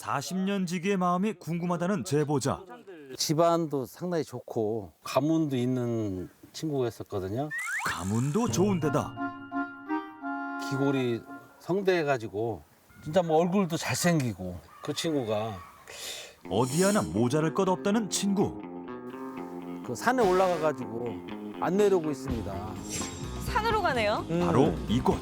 40년 지기의 마음이 궁금하다는 제보자. 집안도 상당히 좋고 가문도 있는 친구였었거든요. 가문도 좋은 데다 기골이 성대해가지고 진짜 뭐 얼굴도 잘생기고 그 친구가 어디 하나 모자랄 것 없다는 친구. 그 산에 올라가가지고 안 내려오고 있습니다. 산으로 가네요. 바로 이곳.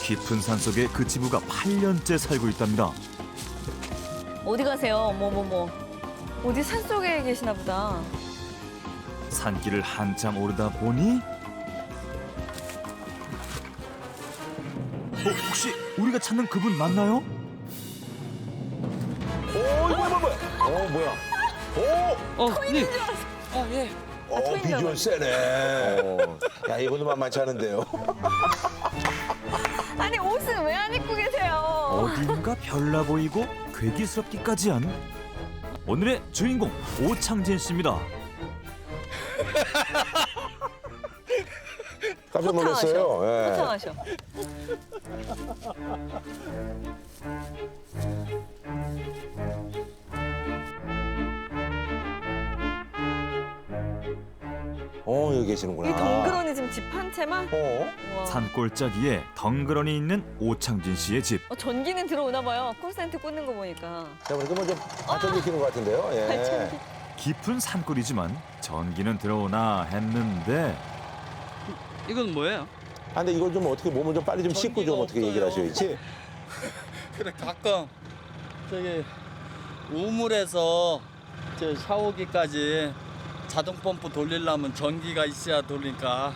깊은 산속에 그 친구가 8년째 살고 있답니다. 어디 가세요? 어머머머. 어디 산속에 계시나 보다. 산길을 한참 오르다 보니 혹시 우리가 찾는 그분 맞나요? 토인인 줄 알았어. 토인인 줄 비주얼 알았어. 세네. 야, 이분도 만만치 않은데요. 아니 옷은 왜 안 입고 계세요? 어딘가 별나 보이고 괴기스럽기까지 한 오늘의 주인공 오창진 씨입니다. 깜짝 놀랐어요. 예. 포창하셔. 여기 계시는구나. 이 덩그러니 지금 집 한 채만? 우와. 산골짜기에 덩그러니 있는 오창진 씨의 집. 전기는 들어오나 봐요. 콜센트 꽂는 거 보니까. 자, 보니까 뭐좀 발전기 키는 것 같은데요. 예. 발전기. 깊은 산골이지만 전기는 들어오나 했는데 이건 뭐예요? 아, 근데 이걸 좀 어떻게 몸을 좀 빨리 좀 씻고 좀 전기가 어떻게 얘기를 없어요. 하셔야지. 그래 가끔 저기 우물에서 저 샤워기까지 자동 펌프 돌리려면 전기가 있어야 돌리니까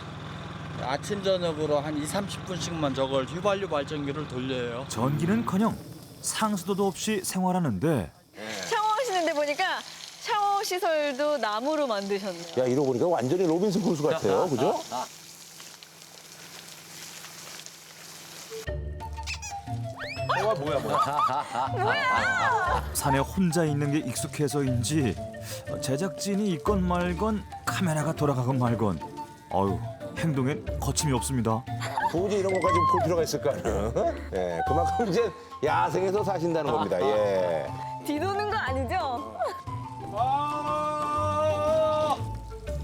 아침 저녁으로 한 20-30분씩만 저걸 휘발유 발전기를 돌려요. 전기는커녕 상수도도 없이 생활하는데 샤워하시는데 보니까 샤워 시설도 나무로 만드셨네요. 야, 이러고 보니까 완전히 로빈슨 크루소 같아요. 그죠? 산에 혼자 있는 게 익숙해서인지 제작진이 있건 말건 카메라가 돌아가건 말건 행동엔 거침이 없습니다. 도저히 이런 것까지 볼 필요가 있을까는. 예, 그만큼 이제 야생에서 사신다는 겁니다. 예. 뒤도는 거 아니죠?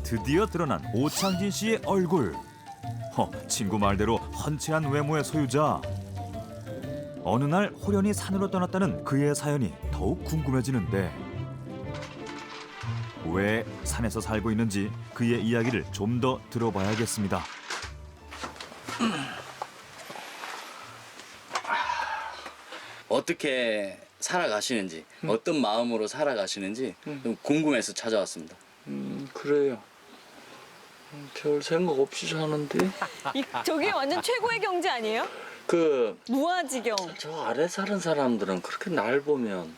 드디어 드러난 오창진 씨의 얼굴. 친구 말대로 헌칠한 외모의 소유자. 어느 날 호련히 산으로 떠났다는 그의 사연이 더욱 궁금해지는데 왜 산에서 살고 있는지 그의 이야기를 좀 더 들어봐야겠습니다. 어떻게 살아가시는지, 어떤 마음으로 살아가시는지 좀 궁금해서 찾아왔습니다. 그래요. 별 생각 없이 사는데 저게 완전 최고의 경지 아니에요? 그 무아지경. 저 아래 사는 사람들은 그렇게 날 보면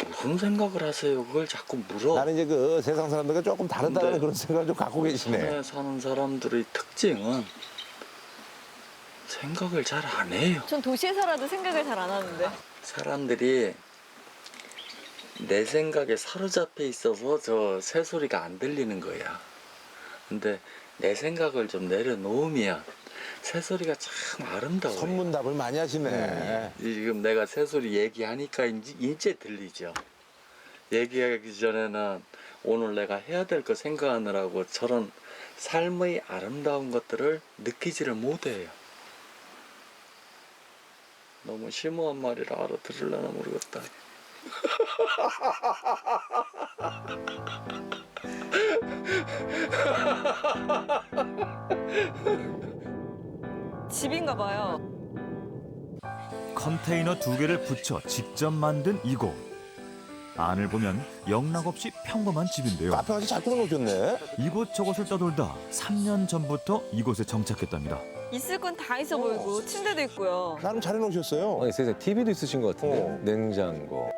무슨 생각을 하세요? 그걸 자꾸 물어. 나는 이제 그 세상 사람들과 조금 다르다는 네. 그런 생각을 좀 갖고 계시네. 산에 사는 사람들의 특징은 생각을 잘 안 해요. 전 도시에 살아도 생각을 잘 안 하는데. 사람들이 내 생각에 사로잡혀 있어서 저 새소리가 안 들리는 거야. 근데 내 생각을 좀 내려놓으면 새소리가 참 아름다워요. 선문답을 많이 하시네. 지금 내가 새소리 얘기하니까 이제 들리죠. 얘기하기 전에는 오늘 내가 해야 될 거 생각하느라고 저런 삶의 아름다운 것들을 느끼지를 못해요. 너무 심오한 말이라 알아들으려나 모르겠다. 집인가 봐요. 컨테이너 2개를 붙여 직접 만든 이곳. 안을 보면 영락없이 평범한 집인데요. 카페까지 잘 꾸며놓으셨네. 이곳저곳을 떠돌다 3년 전부터 이곳에 정착했답니다. 있을 건 다 있어 보이고 침대도 있고요. 나름 잘 해놓으셨어요. 아니 세상에 TV도 있으신 것 같은데 냉장고.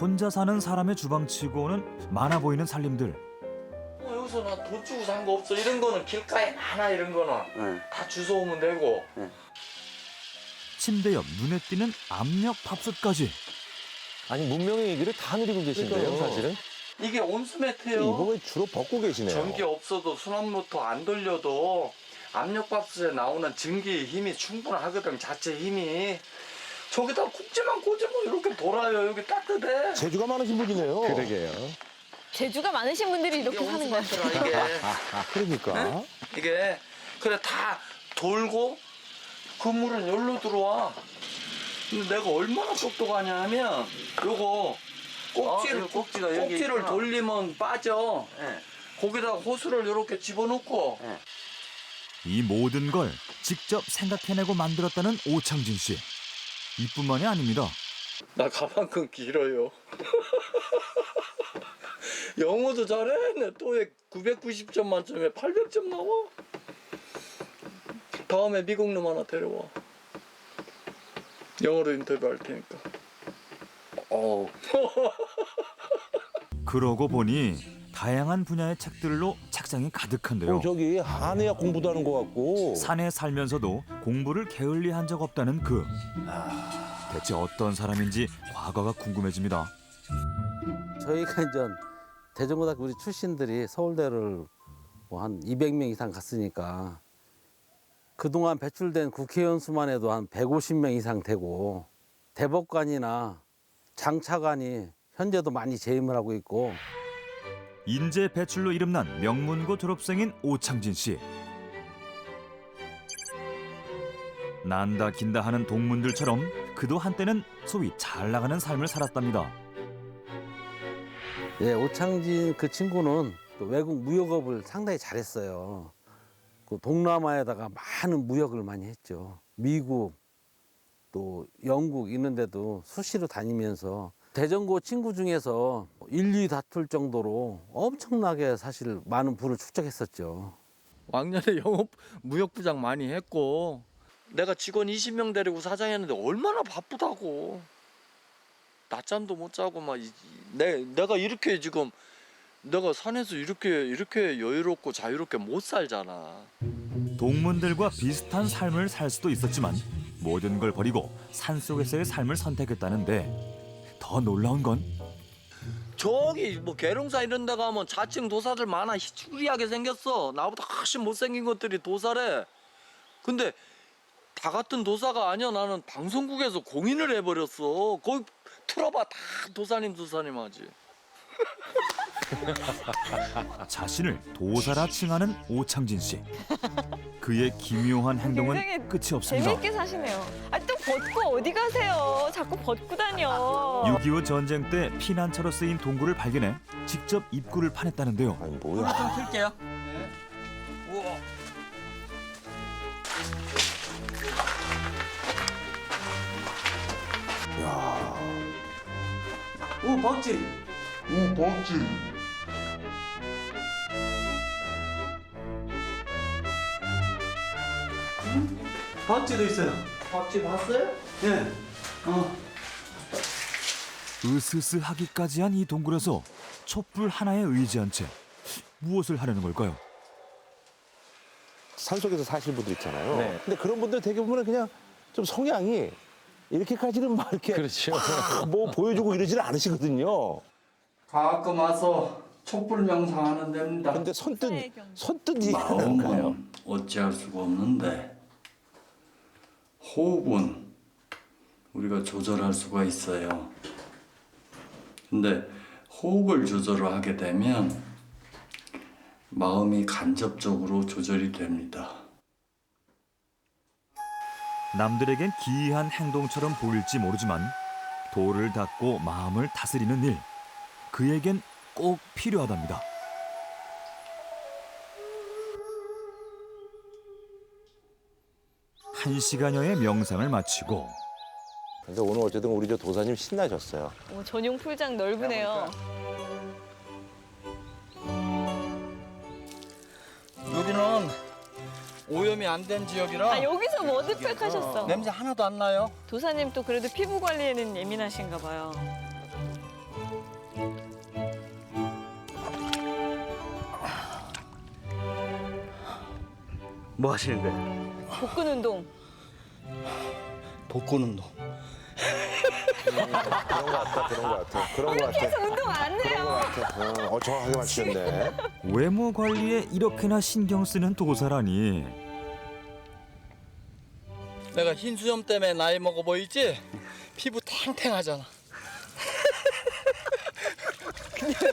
혼자 사는 사람의 주방치고는 많아 보이는 살림들. 여기서 나 돈 주고 산 거 없어. 이런 거는 길가에 많아. 이런 거는 다 주워 오면 되고. 침대 옆 눈에 띄는 압력 밥솥까지. 아니 문명의 얘기를 다 누리고 계신데요 그러니까요. 사실은. 이게 온수 매트예요. 이거 왜 주로 벗고 계시네요. 전기 없어도 수납 모터 안 돌려도 압력밥솥에 나오는 전기의 힘이 충분하거든. 자체 힘이. 저기다 굽지만 꽂으면 이렇게 돌아요. 여기 따뜻해. 재주가 많으신 분이네요. 그러게요. 재주가 많으신 분들이 이렇게 이게 하는 거야. 온수마트라, 이게. 그러니까. 이게 그래 다 돌고 그 물은 여기로 들어와. 근데 내가 얼마나 똑똑하냐 하면 요거 꼭지를 돌리면 빠져. 거기다 호수를 이렇게 집어넣고 이 모든 걸 직접 생각해내고 만들었다는 오창진 씨. 이뿐만이 아닙니다. 나 가방끈 길어요. 영어도 잘해. 내 토익 990점 만점에 800점 나와. 다음에 미국 놈 하나 데려와. 영어로 인터뷰할 테니까. 그러고 보니 다양한 분야의 책들로 책장이 가득한데요. 저기 한의학 공부도 하는 것 같고. 산에 살면서도 공부를 게을리한 적 없다는 그. 대체 어떤 사람인지 과거가 궁금해집니다. 저희가 이제 대전고등학교 우리 출신들이 서울대를 뭐 한 200명 이상 갔으니까 그동안 배출된 국회의원 수만 해도 한 150명 이상 되고 대법관이나 장차관이 현재도 많이 재임을 하고 있고 인재 배출로 이름난 명문고 졸업생인 오창진 씨. 난다 긴다 하는 동문들처럼 그도 한때는 소위 잘 나가는 삶을 살았답니다. 예, 오창진 그 친구는 또 외국 무역업을 상당히 잘했어요. 그 동남아에다가 많은 무역을 많이 했죠. 미국 또 영국 있는데도 수시로 다니면서 대전고 친구 중에서 1, 2위 다툴 정도로 엄청나게 사실 많은 부를 축적했었죠. 왕년에 영업 무역부장 많이 했고 내가 직원 20명 데리고 사장했는데 얼마나 바쁘다고. 낮잠도 못 자고 막 내가 이렇게 지금 내가 산에서 이렇게 여유롭고 자유롭게 못 살잖아. 동문들과 비슷한 삶을 살 수도 있었지만 모든 걸 버리고 산속에서의 삶을 선택했다는데 더 놀라운 건 저기 뭐 계룡사 이런 데 가면 자칭 도사들 많아. 희추리하게 생겼어. 나보다 훨씬 못생긴 것들이 도사래. 근데 다 같은 도사가 아니야. 나는 방송국에서 공인을 해버렸어. 거기 틀어봐. 다 도사님 하지. 자신을 도사라 칭하는 오창진 씨. 그의 기묘한 행동은 굉장히 끝이 없습니다. 재미있게 사시네요. 아, 또 벗고 어디 가세요? 자꾸 벗고 다녀. 6.25 전쟁 때 피난처로 쓰인 동굴을 발견해 직접 입구를 파냈다는데요. 아니 뭐야. 좀 틀게요. 우와. 오, 박쥐. 박쥐도 있어요. 박쥐 봤어요? 예. 으스스하기까지 한 이 동굴에서 촛불 하나에 의지한 채 무엇을 하려는 걸까요? 산속에서 사시는 분들 있잖아요. 네. 근데 그런 분들 되게 보면 그냥 좀 성향이 이렇게까지는 막 이렇게 그렇죠. 뭐 보여주고 이러지는 않으시거든요. 가끔 와서 촛불 명상하는 데입니다. 근데 선뜻 일이라는 거예요. 마음은 어찌할 수가 없는데 호흡은 우리가 조절할 수가 있어요. 근데 호흡을 조절을 하게 되면 마음이 간접적으로 조절이 됩니다. 남들에겐 기이한 행동처럼 보일지 모르지만 도를 닦고 마음을 다스리는 일, 그에겐 꼭 필요하답니다. 한 시간여의 명상을 마치고 근데 오늘 어쨌든 우리 저 도사님 신나셨어요. 전용 풀장 넓으네요. 여기는 오염이 안 된 지역이라 아, 여기서 머드팩 하셨어. 냄새 하나도 안 나요. 도사님 또 그래도 피부 관리에는 예민하신가 봐요. 뭐 하시는 거예요? 복근 운동. 복근 운동. 그런 거 같아. 계속 운동 안 해요. 정확하게 맞추셨네. 외모 관리에 이렇게나 신경 쓰는 도사라니 내가 흰 수염 때문에 나이 먹어 보이지? 피부 탱탱하잖아.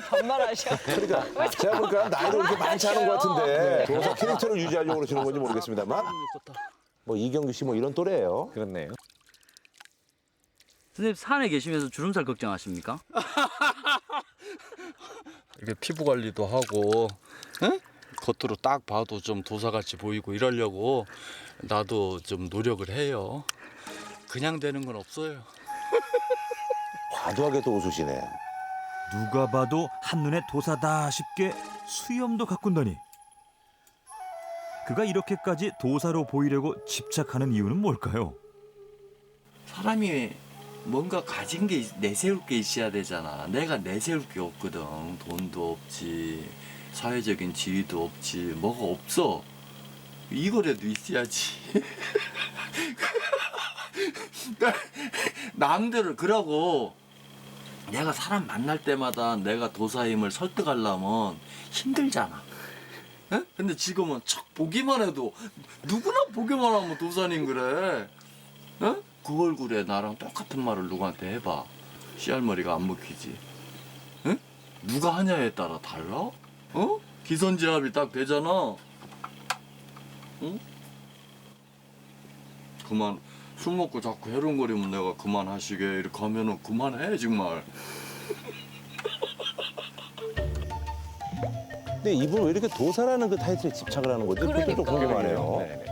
반말하셔. 그러니까 제가 보니까 나이도 그렇게 많지 않은 것 같은데 도사 캐릭터를 유지하려고 그러시는 건지 모르겠습니다만 뭐 이경규 씨 뭐 이런 또래예요. 그렇네요. 선생님 산에 계시면서 주름살 걱정하십니까? 이렇게 피부 관리도 하고, 응? 겉으로 딱 봐도 좀 도사같이 보이고 이러려고 나도 좀 노력을 해요. 그냥 되는 건 없어요. 과도하게도 웃으시네. 누가 봐도 한눈에 도사다 싶게 수염도 가꾼다니. 그가 이렇게까지 도사로 보이려고 집착하는 이유는 뭘까요? 사람이 뭔가 가진 게 내세울 게 있어야 되잖아. 내가 내세울 게 없거든. 돈도 없지, 사회적인 지위도 없지, 뭐가 없어. 이거라도 있어야지. 남들을 그러고 내가 사람 만날 때마다 내가 도사임을 설득하려면 힘들잖아. 에? 근데 지금은 척 보기만 해도 누구나 보기만 하면 도사님 그래. 에? 그 얼굴에 나랑 똑같은 말을 누구한테 해봐. 씨알머리가 안 먹히지. 에? 누가 하냐에 따라 달라? 어? 기선제압이 딱 되잖아. 응? 그만 술 먹고 자꾸 해롱거리면 내가 그만하시게 이렇게 하면은 그만해 정말. 근데 이분 왜 이렇게 도사라는 그 타이틀에 집착을 하는 거지? 그게 좀 궁금하네요. 네네.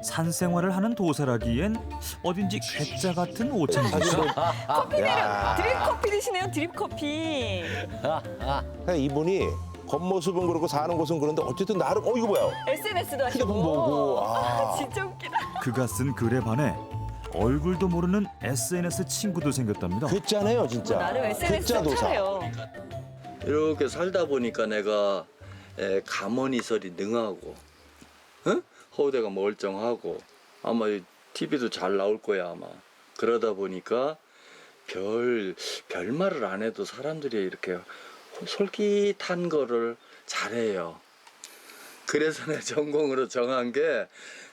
산생활을 하는 도사라기엔 어딘지 괴짜 같은 오창진 씨. 커피 내려. 드립 커피 드시네요. 드립 커피. 그러니까 이분이 겉모습은 그렇고 사는 곳은 그런데 어쨌든 나름 이거 뭐야? SNS도 하시고. 휴대폰 보고, 아. 진짜 웃기다. 그가 쓴 글에 반해 얼굴도 모르는 SNS 친구도 생겼답니다. 괴짜네요 진짜. 나름 SNS 괴짜 도사. 차려요. 이렇게 살다 보니까 내가 가머니설이 능하고, 응? 허우대가 멀쩡하고, 아마 TV도 잘 나올 거야 아마. 그러다 보니까 별 말을 안 해도 사람들이 이렇게 솔깃한 거를 잘해요. 그래서 내 전공으로 정한 게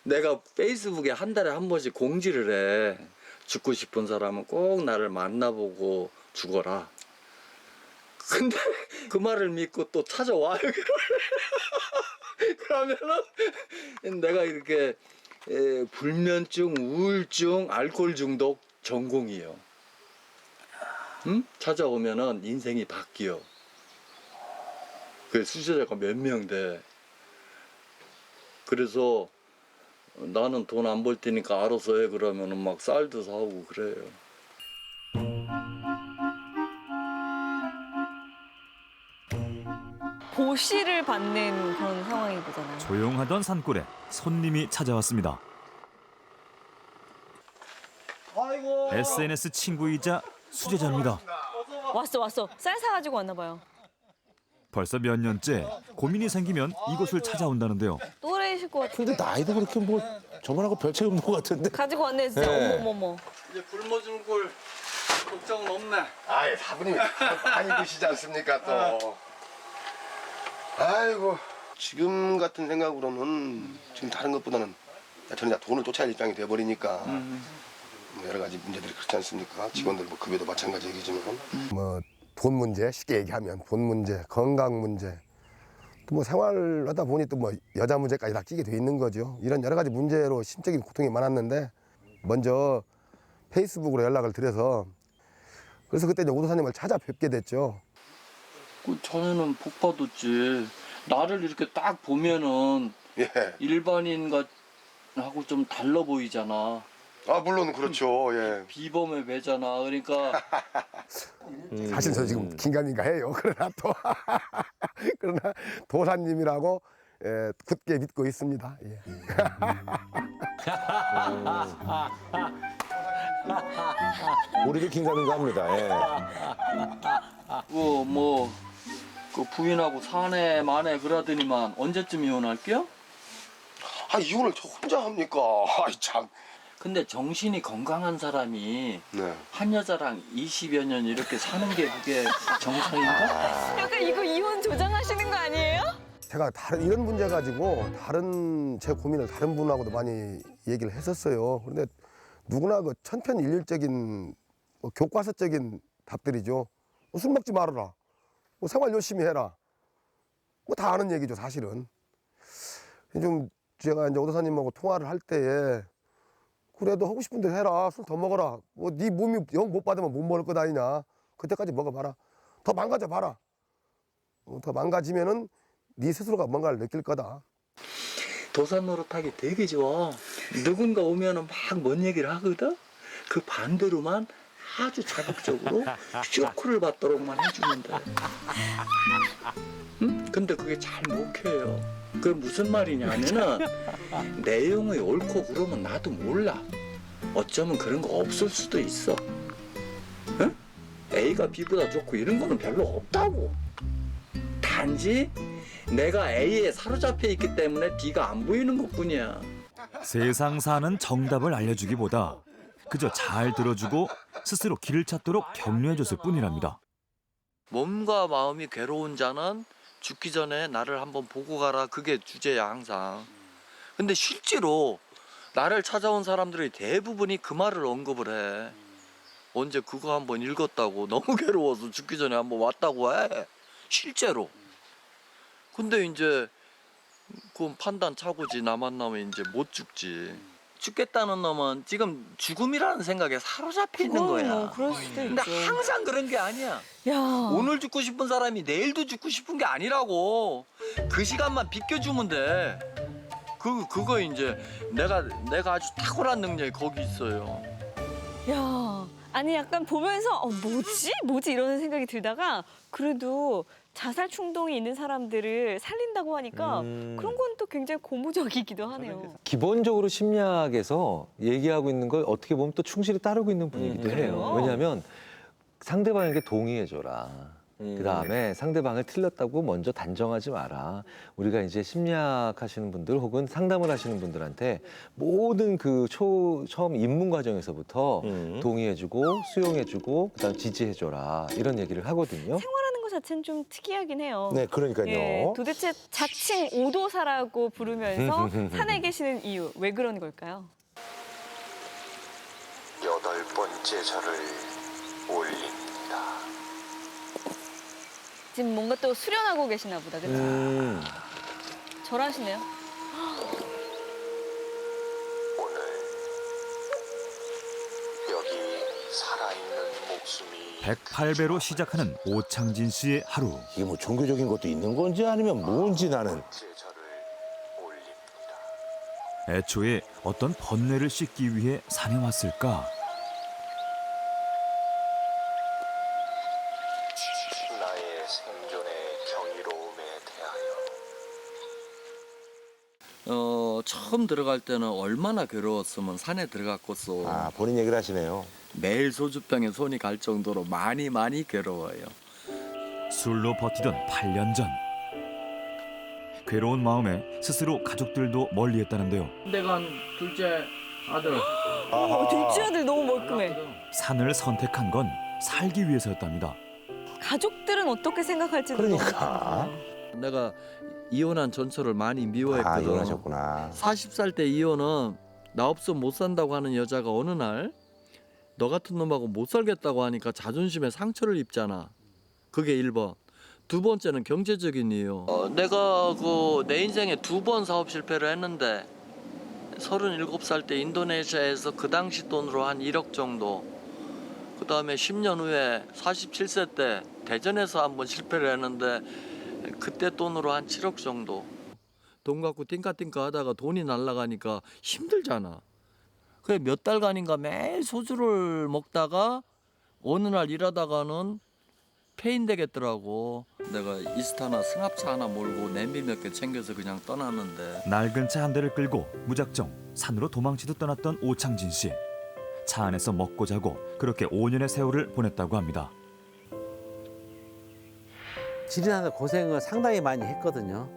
내가 페이스북에 한 달에 한 번씩 공지를 해. 죽고 싶은 사람은 꼭 나를 만나보고 죽어라. 근데 그 말을 믿고 또 찾아와 여기를. 그러면은 내가 이렇게 불면증, 우울증, 알코올 중독 전공이에요. 응? 찾아오면은 인생이 바뀌어. 그 수제자가 몇 명 돼. 그래서 나는 돈 안 벌 테니까 알아서 해 그러면은 막 쌀도 사오고 그래요. 보시를 받는 그런 상황인 거잖아요. 조용하던 산골에 손님이 찾아왔습니다. SNS 친구이자 수제자입니다. 왔어. 쌀 사가지고 왔나 봐요. 벌써 몇 년째 고민이 생기면 이곳을 찾아온다는데요. 또래이실 것 같아. 근데 나이도 그렇게 뭐 저번하고 별 차이 없는 것 같은데. 가지고 왔네 진짜. 네. 어머머머. 이제 굶어줄 걸 걱정은 없네. 아이 사부님이 많이 드시지 않습니까 또. 아이고 지금 같은 생각으로는 지금 다른 것보다는 저는 다 돈을 쫓아야 할 입장이 돼버리니까 뭐 여러 가지 문제들이 그렇지 않습니까? 직원들 뭐 급여도 마찬가지 얘기지만 뭐 돈 문제 쉽게 얘기하면 돈 문제, 건강 문제 또 뭐 생활하다 보니 또 뭐 여자 문제까지 다 끼게 돼 있는 거죠. 이런 여러 가지 문제로 심적인 고통이 많았는데 먼저 페이스북으로 연락을 드려서 그래서 그때 이제 오도사님을 찾아뵙게 됐죠. 그 전에는 복 받았지. 나를 이렇게 딱 보면은 예. 일반인하고 좀 달라 보이잖아. 아 물론 그렇죠. 예. 비범의 배잖아. 그러니까 사실 저 지금 긴가민가해요. 그러나 또 그러나 도사님이라고 굳게 믿고 있습니다. 예. 우리도 긴가민가합니다. 예. 그 부인하고 사내 만에 그러더니만 언제쯤 이혼할게요? 아 이혼을 저 혼자 합니까? 아이 참. 근데 정신이 건강한 사람이 네. 한 여자랑 20여 년 이렇게 사는 게 그게 정상인가? 약간 이거 이혼 조장하시는 거 아니에요? 제가 이런 문제 가지고 다른 제 고민을 다른 분하고도 많이 얘기를 했었어요. 그런데 누구나 그 천편일률적인 교과서적인 답들이죠. 술 먹지 말아라. 생활 열심히 해라. 다 아는 얘기죠, 사실은. 좀 제가 이제 오도사님하고 통화를 할 때에 그래도 하고 싶은 대로 해라. 술 더 먹어라. 네 몸이 영 못 받으면 못 먹을 것 아니냐. 그때까지 먹어봐라. 더 망가져 봐라. 더 망가지면은 네 스스로가 뭔가를 느낄 거다. 도산 노릇하기 되게 좋아. 누군가 오면은 막 뭔 얘기를 하거든. 그 반대로만 아주 자극적으로 쇼크를 받도록만 해주면 돼. 응? 근데 그게 잘 먹혀요. 그게 무슨 말이냐면은 내용이 옳고 그러면 나도 몰라. 어쩌면 그런 거 없을 수도 있어. 응? A가 B보다 좋고 이런 거는 별로 없다고. 단지 내가 A에 사로잡혀 있기 때문에 B가 안 보이는 것뿐이야. 세상 사는 정답을 알려주기보다 그저 잘 들어주고 스스로 길을 찾도록 격려해줬을 뿐이랍니다. 몸과 마음이 괴로운 자는 죽기 전에 나를 한번 보고 가라. 그게 주제야 항상. 근데 실제로 나를 찾아온 사람들이 대부분이 그 말을 언급을 해. 언제 그거 한번 읽었다고 너무 괴로워서 죽기 전에 한번 왔다고 해. 실제로. 근데 이제 그건 판단 착오지. 나 만나면 이제 못 죽지. 죽겠다는 놈은 지금 죽음이라는 생각에 사로잡혀 있는 거야. 뭐 그럴 수도 근데 있죠. 항상 그런 게 아니야. 야, 오늘 죽고 싶은 사람이 내일도 죽고 싶은 게 아니라고. 그 시간만 비껴주면 돼. 그거 이제 내가 아주 탁월한 능력이 거기 있어요. 야, 아니 약간 보면서 뭐지 이러는 생각이 들다가 그래도 자살 충동이 있는 사람들을 살린다고 하니까 그런 건 또 굉장히 고무적이기도 하네요. 기본적으로 심리학에서 얘기하고 있는 걸 어떻게 보면 또 충실히 따르고 있는 분이기도 해요. 그래요? 왜냐하면 상대방에게 동의해줘라. 그다음에 상대방을 틀렸다고 먼저 단정하지 마라. 우리가 이제 심리학 하시는 분들 혹은 상담을 하시는 분들한테 모든 그 처음 입문 과정에서부터 동의해주고 수용해주고 그다음 지지해줘라 이런 얘기를 하거든요. 생활하는 것 자체는 좀 특이하긴 해요. 네, 그러니까요. 예, 도대체 자칭 오도사라고 부르면서 산에 계시는 이유 왜 그런 걸까요? 8번째 절을 올립니다. 지금 뭔가 또 수련하고 계시나 보다, 그렇죠? 절하시네요. 오늘 여기 살아있는 목숨이 108배로 시작하는 오창진 씨의 하루. 이게 뭐 종교적인 것도 있는 건지 아니면 뭔지 나는. 번째 절을 올립니다. 애초에 어떤 번뇌를 씻기 위해 산에 왔을까? 나의 생존의 경이로움에 대하여 처음 들어갈 때는 얼마나 괴로웠으면 산에 들어갔겠어. 아, 본인 얘기를 하시네요. 매일 소주병에 손이 갈 정도로 많이 괴로워요. 술로 버티던 8년 전. 괴로운 마음에 스스로 가족들도 멀리했다는데요. 내가 둘째 아들. 둘째 아들 너무 멀끔해. 산을 선택한 건 살기 위해서였답니다. 가족들은 어떻게 생각할지도 그러니까. 너무 내가 이혼한 전처를 많이 미워했거든. 아, 이혼하셨구나. 40살 때 이혼은 나 없으면 못 산다고 하는 여자가 어느 날 너 같은 놈하고 못 살겠다고 하니까 자존심에 상처를 입잖아. 그게 1번. 두 번째는 경제적인 이유. 내가 내 인생에 2번 사업 실패를 했는데 37살 때 인도네시아에서 그 당시 돈으로 한 1억 정도. 그 다음에 10년 후에 47세 때 대전에서 한번 실패를 했는데 그때 돈으로 한 7억 정도. 돈 갖고 띵까띵까 하다가 돈이 날아가니까 힘들잖아. 그래 몇 달간인가 매일 소주를 먹다가 어느 날 일하다가는 폐인 되겠더라고. 내가 이스타나 승합차 하나 몰고 냄비 몇 개 챙겨서 그냥 떠났는데. 낡은 차 한 대를 끌고 무작정 산으로 도망치듯 떠났던 오창진 씨. 차 안에서 먹고 자고 그렇게 5년의 세월을 보냈다고 합니다. 지리산에서 고생을 상당히 많이 했거든요.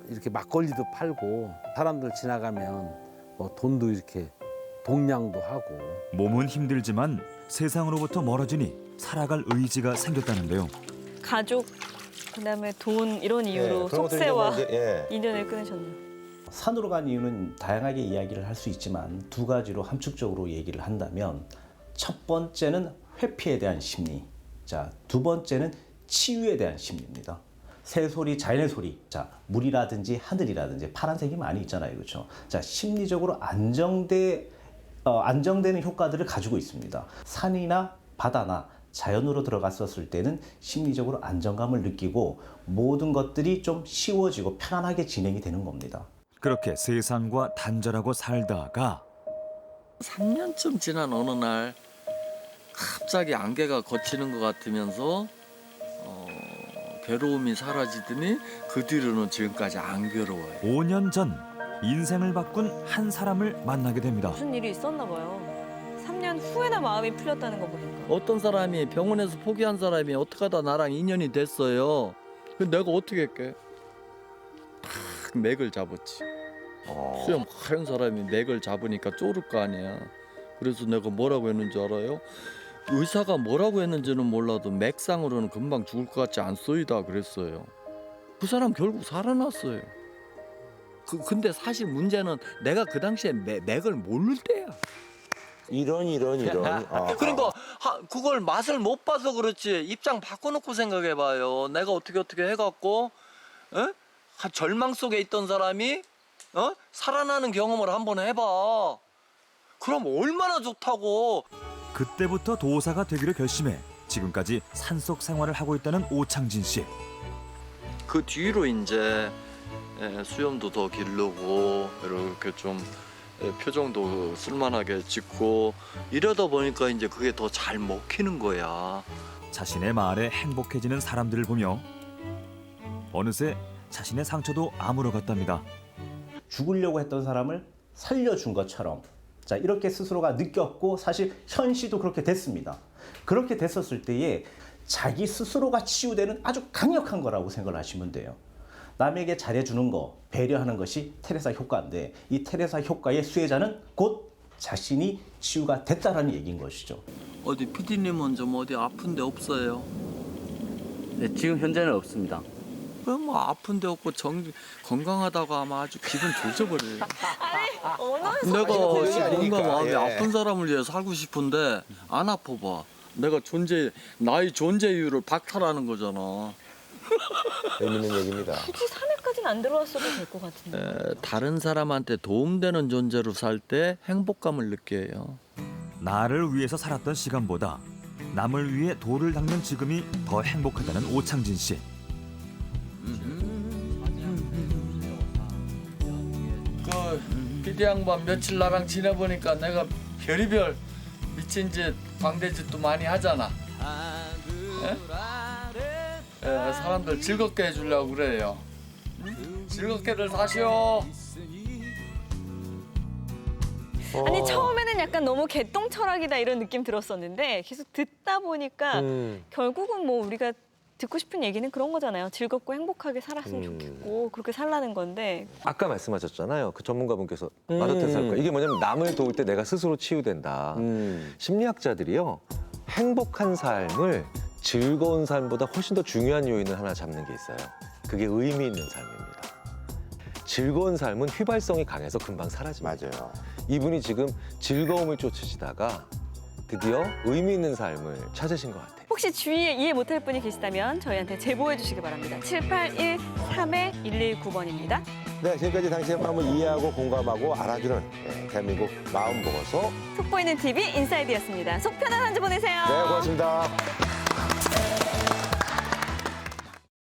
이렇게 막걸리도 팔고 사람들 지나가면 뭐 돈도 이렇게 동냥도 하고. 몸은 힘들지만 세상으로부터 멀어지니 살아갈 의지가 생겼다는데요. 가족 그다음에 돈 이런 이유로 그런 것들이 속세와 좀 이제, 인연을 끊으셨네요. 산으로 간 이유는 다양하게 이야기를 할 수 있지만 두 가지로 함축적으로 얘기를 한다면 첫 번째는 회피에 대한 심리, 자, 두 번째는 치유에 대한 심리입니다. 새소리, 자연의 소리, 자, 물이라든지 하늘이라든지 파란색이 많이 있잖아요, 그렇죠? 자, 심리적으로 안정되는 효과들을 가지고 있습니다. 산이나 바다나 자연으로 들어갔었을 때는 심리적으로 안정감을 느끼고 모든 것들이 좀 쉬워지고 편안하게 진행이 되는 겁니다. 그렇게 세상과 단절하고 살다가 3년쯤 지난 어느 날 갑자기 안개가 걷히는 것 같으면서 괴로움이 사라지더니 그 뒤로는 지금까지 안 괴로워요. 5년 전 인생을 바꾼 한 사람을 만나게 됩니다. 무슨 일이 있었나 봐요. 3년 후에나 마음이 풀렸다는 거 보니까. 어떤 사람이 병원에서 포기한 사람이 어떻게 하다 나랑 인연이 됐어요. 근데 내가 어떻게 할게? 탁 맥을 잡았지. 수염 하얀 사람이 맥을 잡으니까 쪼를 거 아니야. 그래서 내가 뭐라고 했는지 알아요? 의사가 뭐라고 했는지는 몰라도 맥상으로는 금방 죽을 것 같지 않소이다 그랬어요. 그 사람 결국 살아났어요. 근데 사실 문제는 내가 그 당시에 맥을 모를 때야. 이런. 그러니까 그걸 맛을 못 봐서 그렇지. 입장 바꿔놓고 생각해봐요. 내가 어떻게 해갖고 절망 속에 있던 사람이 살아나는 경험을 한번 해봐. 그럼 얼마나 좋다고. 그때부터 도사가 되기로 결심해 지금까지 산속 생활을 하고 있다는 오창진 씨. 그 뒤로 이제 수염도 더 기르고 이렇게 좀 표정도 쓸만하게 짓고 이러다 보니까 이제 그게 더 잘 먹히는 거야. 자신의 말에 행복해지는 사람들을 보며 어느새 자신의 상처도 아물어 갔답니다. 죽으려고 했던 사람을 살려준 것처럼, 자, 이렇게 스스로가 느꼈고 사실 현 씨도 그렇게 됐습니다. 그렇게 됐었을 때에 자기 스스로가 치유되는 아주 강력한 거라고 생각을 하시면 돼요. 남에게 잘해주는 거, 배려하는 것이 테레사 효과인데 이 테레사 효과의 수혜자는 곧 자신이 치유가 됐다라는 얘기인 것이죠. 어디 PD님은 좀 어디 아픈 데 없어요? 네, 지금 현재는 없습니다. 그럼 뭐 아픈 데 없고 건강하다고 하면 아주 기분 좋져버려요. 내가 뭔가 마음이 아픈 사람을 위해 살고 싶은데 안 아파봐. 내가 나의 존재 이유를 박탈하는 거잖아. 재밌는 얘기입니다. 굳이 산에까지는 안 들어왔어도 될 것 같은데. 다른 사람한테 도움되는 존재로 살 때 행복감을 느껴요. 나를 위해서 살았던 시간보다 남을 위해 돌을 닦는 지금이 더 행복하다는 오창진 씨. 그 PD 양반 며칠 나랑 지내보니까 내가 별의별 미친 짓, 광대 짓도 많이 하잖아. 사람들 즐겁게 해주려고 그래요. 즐겁게들 사시오. 아니 처음에는 약간 너무 개똥 철학이다 이런 느낌 들었었는데 계속 듣다 보니까 결국은 뭐 우리가 듣고 싶은 얘기는 그런 거잖아요. 즐겁고 행복하게 살았으면 좋겠고 그렇게 살라는 건데. 아까 말씀하셨잖아요. 그 전문가분께서 마더테스 할 거예요. 이게 뭐냐면 남을 도울 때 내가 스스로 치유된다. 심리학자들이요. 행복한 삶을 즐거운 삶보다 훨씬 더 중요한 요인을 하나 잡는 게 있어요. 그게 의미 있는 삶입니다. 즐거운 삶은 휘발성이 강해서 금방 사라집니다. 맞아요. 이분이 지금 즐거움을 쫓으시다가 드디어 의미 있는 삶을 찾으신 것 같아요. 혹시 주위에 이해 못할 분이 계시다면 저희한테 제보해 주시기 바랍니다. 781-3219번입니다. 네, 지금까지 당신의 마음을 이해하고 공감하고 알아주는 대한민국 마음보고서. 속보이는 TV 인사이드였습니다. 속 편한 한 주 보내세요. 네, 고맙습니다.